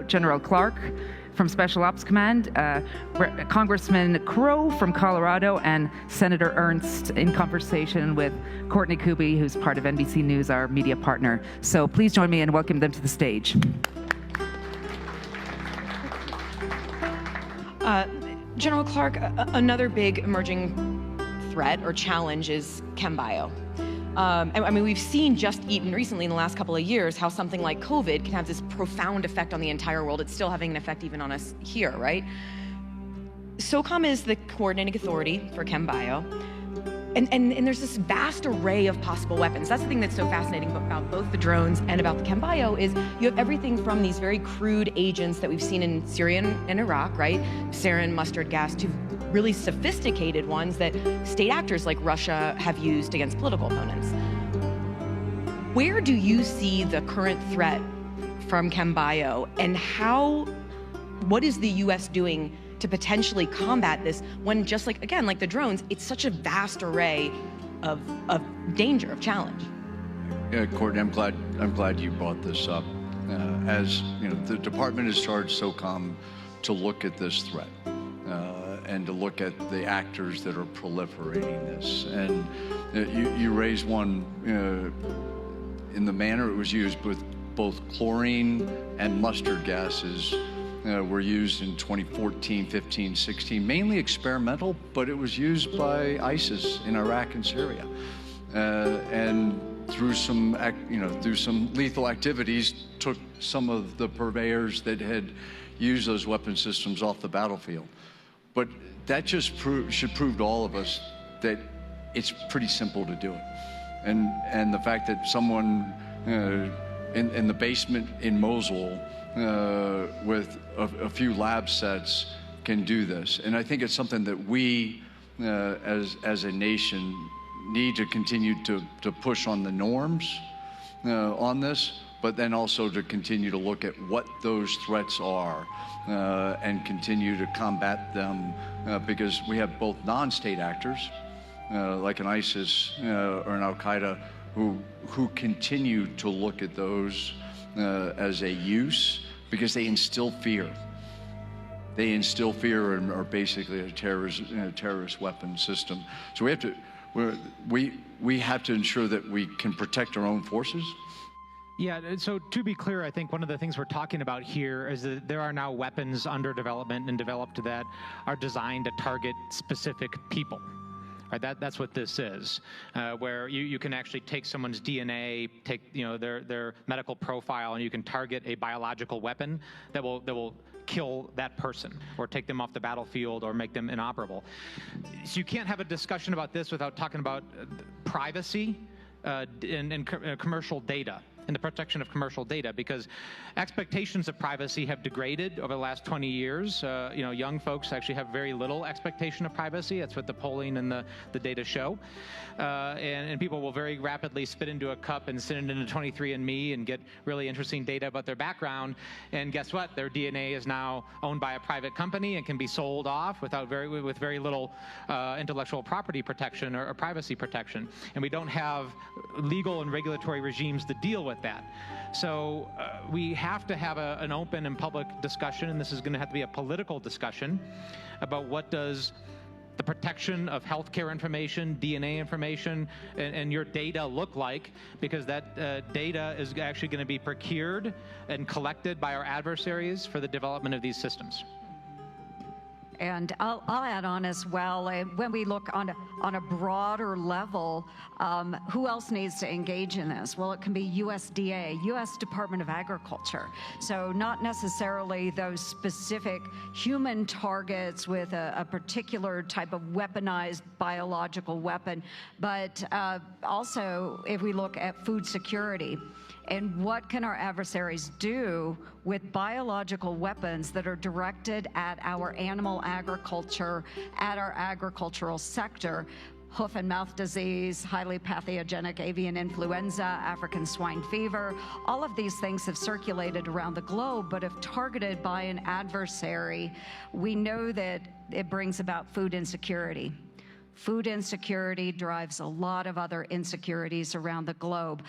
General Clarke from Special Ops Command, Congressman Crow from Colorado, and Senator Ernst in conversation with Courtney Kube, who's part of NBC News, our media partner. So please join me in welcoming them to the stage. General Clarke, another big emerging threat or challenge is Chem-bio. I mean, we've seen just even recently in the last couple of years how something like COVID can have this profound effect on the entire world. It's still having an effect even on us here, right? SOCOM is the coordinating authority for Chem-bio. And there's this vast array of possible weapons. That's the thing that's so fascinating about both the drones and about the Chem-bio is you have everything from these very crude agents that we've seen in Syria and Iraq, right? Sarin, mustard gas, to really sophisticated ones that state actors like Russia have used against political opponents. Where do you see the current threat from Chem-bio, and what is the U.S. doing to potentially combat this when, just like, again, like the drones, it's such a vast array of danger, of challenge? Yeah, Courtney, I'm glad you brought this up. As you know, the department has charged SOCOM to look at this threat and to look at the actors that are proliferating this. And you raised one in the manner it was used with both chlorine and mustard gases. Were used in 2014, 15, 16, mainly experimental, but it was used by ISIS in Iraq and Syria. And through some lethal activities, took some of the purveyors that had used those weapon systems off the battlefield. But that just should prove to all of us that it's pretty simple to do it. And the fact that someone in the basement in Mosul with a few lab sets can do this. And I think it's something that we, as a nation, need to continue to push on the norms on this, but then also to continue to look at what those threats are and continue to combat them because we have both non-state actors, like an ISIS or an Al-Qaeda, who continue to look at those as a use, because they instill fear. They instill fear and are basically a terrorist weapon system. So we have to ensure that we can protect our own forces. Yeah, so to be clear, I think one of the things we're talking about here is that there are now weapons under development and developed that are designed to target specific people. Right, that's what this is, where you can actually take someone's DNA, take their medical profile, and you can target a biological weapon that will kill that person or take them off the battlefield or make them inoperable. So you can't have a discussion about this without talking about privacy and commercial data and the protection of commercial data, because expectations of privacy have degraded over the last 20 years. Young folks actually have very little expectation of privacy. That's what the polling and the data show. And people will very rapidly spit into a cup and send it into 23andMe and get really interesting data about their background. And guess what? Their DNA is now owned by a private company and can be sold off with very little intellectual property protection or privacy protection. And we don't have legal and regulatory regimes to deal with that. So we have to have an open and public discussion, and this is going to have to be a political discussion about what does the protection of healthcare information, DNA information, and your data look like, because that data is actually going to be procured and collected by our adversaries for the development of these systems. And I'll add on as well, when we look on a broader level, who else needs to engage in this? Well, it can be USDA, U.S. Department of Agriculture. So not necessarily those specific human targets with a particular type of weaponized biological weapon, but also if we look at food security. And what can our adversaries do with biological weapons that are directed at our animal agriculture, at our agricultural sector? Hoof and mouth disease, highly pathogenic avian influenza, African swine fever, all of these things have circulated around the globe, but if targeted by an adversary, we know that it brings about food insecurity. Food insecurity drives a lot of other insecurities around the globe.